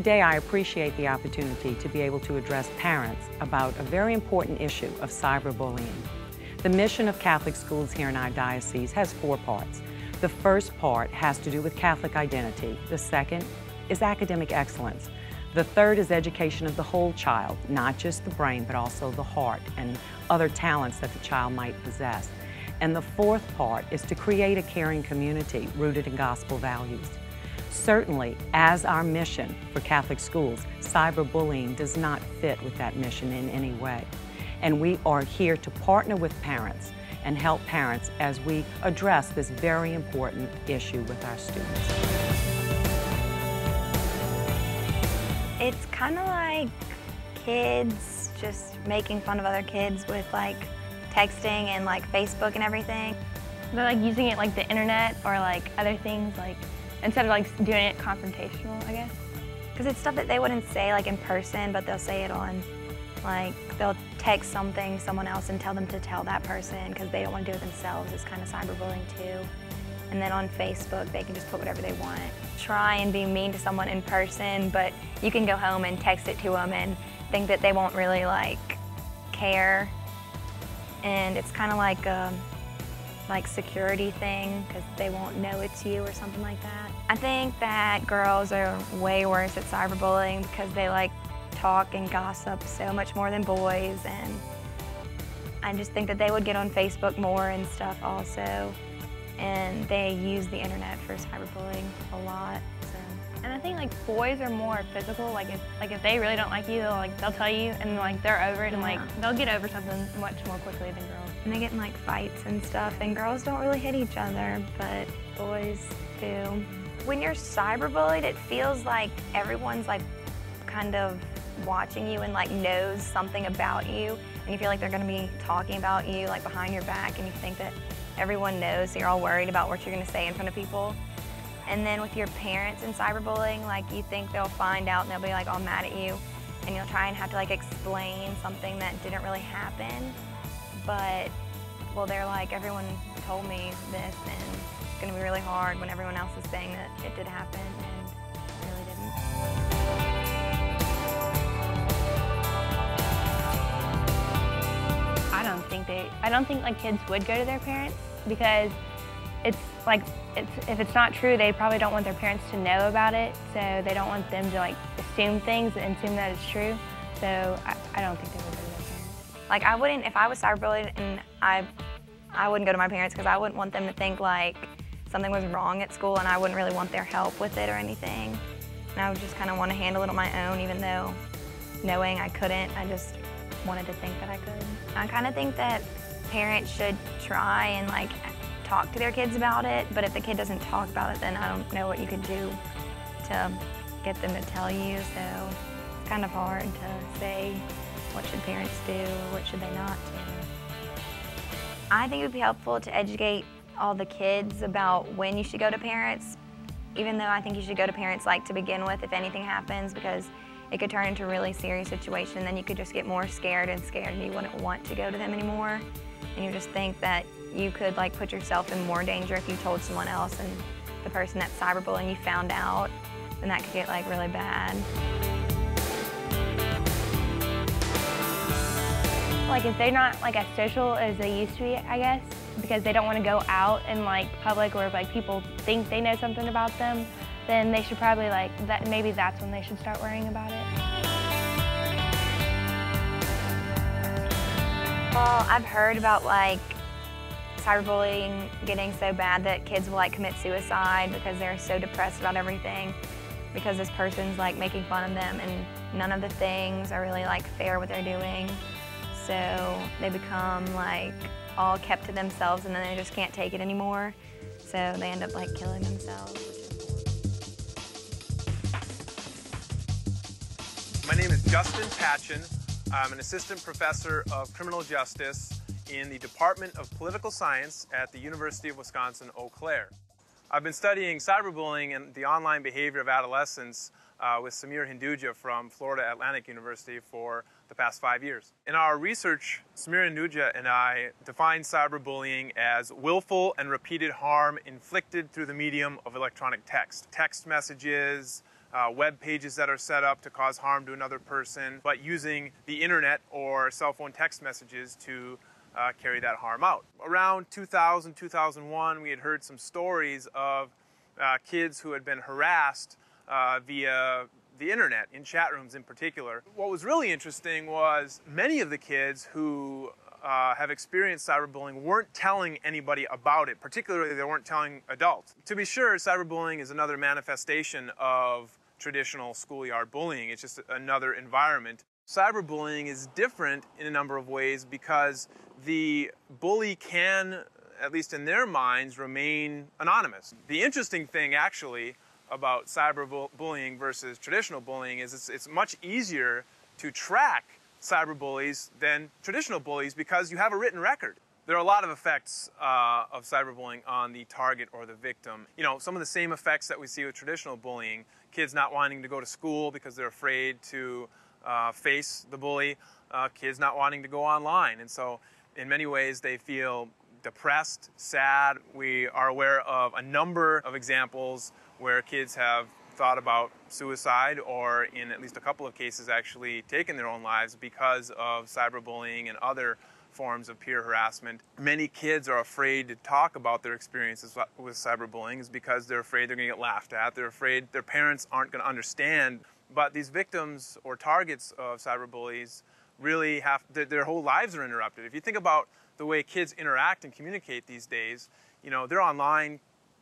Today, I appreciate the opportunity to be able to address parents about a very important issue of cyberbullying. The mission of Catholic schools here in our diocese has 4 parts. The first part has to do with Catholic identity. The second is academic excellence. The third is education of the whole child, not just the brain, but also the heart and other talents that the child might possess. And the fourth part is to create a caring community rooted in gospel values. Certainly, as our mission for Catholic schools, cyberbullying does not fit with that mission in any way. And we are here to partner with parents and help parents as we address this very important issue with our students. It's kind of like kids just making fun of other kids with like texting and like Facebook and everything. They're like using it like the internet or like other things, like instead of like doing it confrontational, I guess. Because it's stuff that they wouldn't say like in person, but they'll say it on, like they'll text someone else and tell them to tell that person because they don't want to do it themselves. It's kind of cyberbullying too. And then on Facebook, they can just put whatever they want. Try and be mean to someone in person, but you can go home and text it to them and think that they won't really like care. And it's kind of like a security thing because they won't know it's you or something like that. I think that girls are way worse at cyberbullying because they like talk and gossip so much more than boys, and I just think that they would get on Facebook more and stuff also, and they use the internet for cyberbullying a lot. So. And I think like boys are more physical. Like if they really don't like you, they'll tell you, and like they're over it, and like they'll get over something much more quickly than girls. And they get in like fights and stuff, and girls don't really hit each other, but boys do. When you're cyberbullied, it feels like everyone's like kind of watching you and like knows something about you, and you feel like they're going to be talking about you like behind your back, and you think that everyone knows, so you're all worried about what you're going to say in front of people. And then with your parents in cyberbullying, like you think they'll find out and they'll be like all mad at you, and you'll try and have to like explain something that didn't really happen, but well, they're like, everyone told me this, and it's going to be really hard when everyone else is saying that it did happen and it really didn't. I don't think like kids would go to their parents because it's like if it's not true, they probably don't want their parents to know about it, so they don't want them to like assume things and assume that it's true. So I don't think they would go to their parents. Like I wouldn't, if I was cyberbullied, and I wouldn't go to my parents because I wouldn't want them to think like something was wrong at school, and I wouldn't really want their help with it or anything. And I would just kind of want to handle it on my own, even though knowing I couldn't, I just wanted to think that I could. I kind of think that parents should try and like talk to their kids about it, but if the kid doesn't talk about it, then I don't know what you could do to get them to tell you, so it's kind of hard to say what should parents do or what should they not do. I think it would be helpful to educate all the kids about when you should go to parents, even though I think you should go to parents like to begin with if anything happens, because it could turn into a really serious situation, and then you could just get more scared and you wouldn't want to go to them anymore. And you just think that you could like put yourself in more danger if you told someone else, and the person that's cyberbullying you found out, then that could get like really bad. Like if they're not like as social as they used to be, I guess, because they don't want to go out in like public or like people think they know something about them, then they should probably like that. Maybe that's when they should start worrying about it. Well, I've heard about like cyberbullying getting so bad that kids will like commit suicide because they're so depressed about everything, because this person's like making fun of them, and none of the things are really like fair what they're doing. So they become like all kept to themselves, and then they just can't take it anymore. So they end up like killing themselves. My name is Justin Patchen. I'm an assistant professor of criminal justice in the Department of Political Science at the University of Wisconsin-Eau Claire. I've been studying cyberbullying and the online behavior of adolescents with Samir Hinduja from Florida Atlantic University for the past 5 years. In our research, Samir Hinduja and I define cyberbullying as willful and repeated harm inflicted through the medium of electronic text. Text messages, web pages that are set up to cause harm to another person, but using the internet or cell phone text messages to carry that harm out. Around 2000, 2001, we had heard some stories of kids who had been harassed via the internet, in chat rooms in particular. What was really interesting was many of the kids who have experienced cyberbullying weren't telling anybody about it, particularly they weren't telling adults. To be sure, cyberbullying is another manifestation of traditional schoolyard bullying. It's just another environment. Cyberbullying is different in a number of ways because the bully can, at least in their minds, remain anonymous. The interesting thing actually about cyberbullying versus traditional bullying is it's much easier to track cyberbullies than traditional bullies because you have a written record. There are a lot of effects of cyberbullying on the target or the victim. You know, some of the same effects that we see with traditional bullying, kids not wanting to go to school because they're afraid to face the bully, kids not wanting to go online. And so in many ways they feel depressed, sad. We are aware of a number of examples where kids have thought about suicide or in at least a couple of cases actually taken their own lives because of cyberbullying and other forms of peer harassment. Many kids are afraid to talk about their experiences with cyberbullying is because they're afraid they're going to get laughed at. They're afraid their parents aren't going to understand. But these victims or targets of cyberbullies really have, their whole lives are interrupted. If you think about the way kids interact and communicate these days, you know, they're online,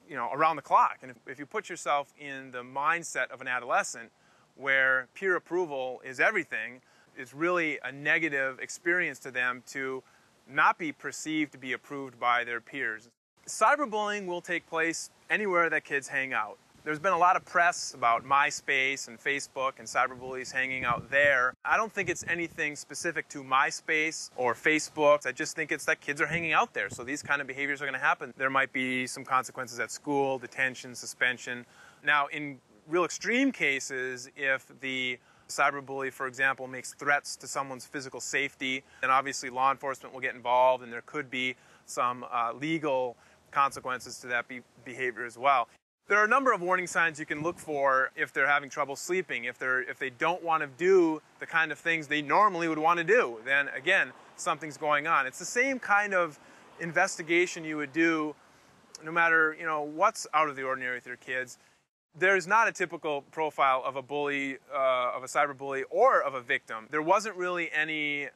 you know, around the clock. And if you put yourself in the mindset of an adolescent where peer approval is everything, it's really a negative experience to them to not be perceived to be approved by their peers. Cyberbullying will take place anywhere that kids hang out. There's been a lot of press about MySpace and Facebook and cyberbullies hanging out there. I don't think it's anything specific to MySpace or Facebook. I just think it's that kids are hanging out there, so these kind of behaviors are going to happen. There might be some consequences at school, detention, suspension. Now, in real extreme cases, if the cyberbully, for example, makes threats to someone's physical safety, then obviously law enforcement will get involved and there could be some legal consequences to that behavior as well. There are a number of warning signs you can look for if they're having trouble sleeping, if they don't want to do the kind of things they normally would want to do, then again, something's going on. It's the same kind of investigation you would do no matter, you know, what's out of the ordinary with your kids. There's not a typical profile of a bully, of a cyberbully, or of a victim. There wasn't really any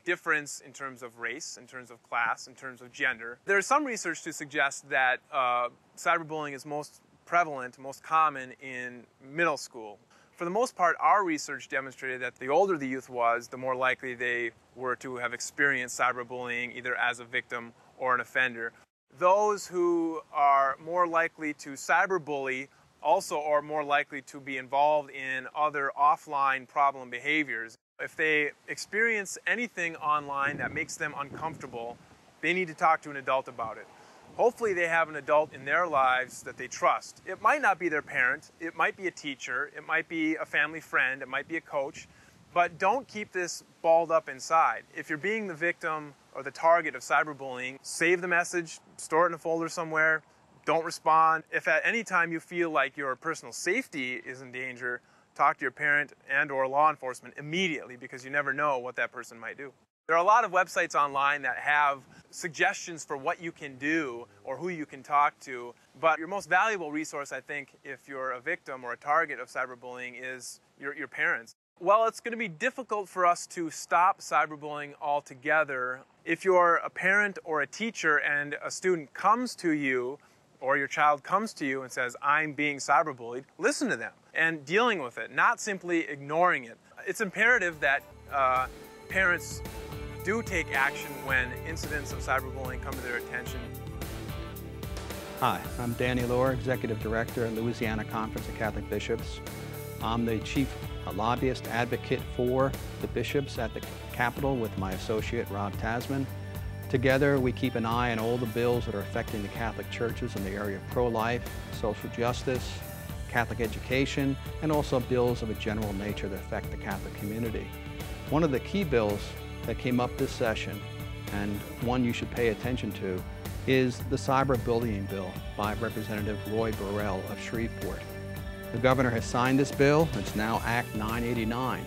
difference in terms of race, in terms of class, in terms of gender. There's some research to suggest that cyberbullying is most prevalent, most common in middle school. For the most part, our research demonstrated that the older the youth was, the more likely they were to have experienced cyberbullying either as a victim or an offender. Those who are more likely to cyberbully also are more likely to be involved in other offline problem behaviors. If they experience anything online that makes them uncomfortable, they need to talk to an adult about it. Hopefully they have an adult in their lives that they trust. It might not be their parent, it might be a teacher, it might be a family friend, it might be a coach, but don't keep this balled up inside. If you're being the victim or the target of cyberbullying, save the message, store it in a folder somewhere, don't respond. If at any time you feel like your personal safety is in danger, talk to your parent and or law enforcement immediately because you never know what that person might do. There are a lot of websites online that have suggestions for what you can do or who you can talk to, but your most valuable resource, I think, if you're a victim or a target of cyberbullying is your parents. Well, it's going to be difficult for us to stop cyberbullying altogether. If you're a parent or a teacher and a student comes to you or your child comes to you and says, I'm being cyberbullied, listen to them and dealing with it, not simply ignoring it. It's imperative that parents do take action when incidents of cyberbullying come to their attention. Hi, I'm Danny Lohr, Executive Director at Louisiana Conference of Catholic Bishops. I'm the Chief Lobbyist Advocate for the bishops at the Capitol with my associate Rob Tasman. Together we keep an eye on all the bills that are affecting the Catholic churches in the area of pro-life, social justice, Catholic education, and also bills of a general nature that affect the Catholic community. One of the key bills that came up this session, and one you should pay attention to, is the cyberbullying bill by Representative Roy Burrell of Shreveport. The governor has signed this bill. It's now Act 989.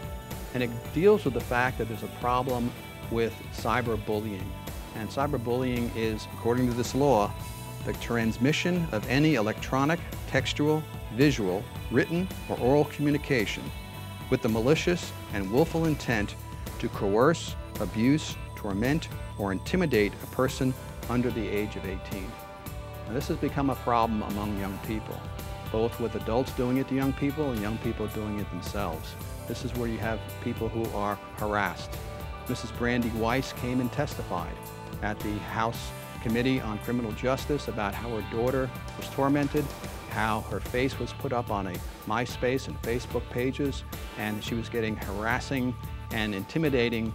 And it deals with the fact that there's a problem with cyberbullying. And cyberbullying is, according to this law, the transmission of any electronic, textual, visual, written, or oral communication with the malicious and willful intent to coerce, abuse, torment, or intimidate a person under the age of 18. Now, this has become a problem among young people, both with adults doing it to young people and young people doing it themselves. This is where you have people who are harassed. Mrs. Brandy Weiss came and testified at the House Committee on Criminal Justice about how her daughter was tormented, how her face was put up on a MySpace and Facebook pages, and she was getting harassing and intimidating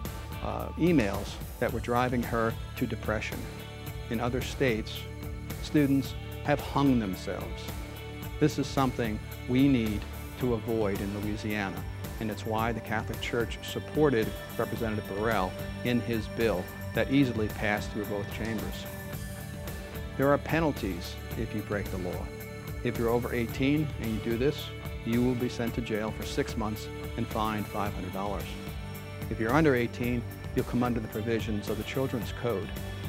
emails that were driving her to depression. In other states, students have hung themselves. This is something we need to avoid in Louisiana, and it's why the Catholic Church supported Representative Burrell in his bill that easily passed through both chambers. There are penalties if you break the law. If you're over 18 and you do this, you will be sent to jail for 6 months and fined $500. If you're under 18, you'll come under the provisions of the Children's Code,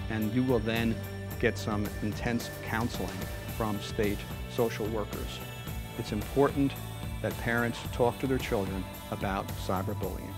and you will then get some intense counseling from state social workers. It's important that parents talk to their children about cyberbullying.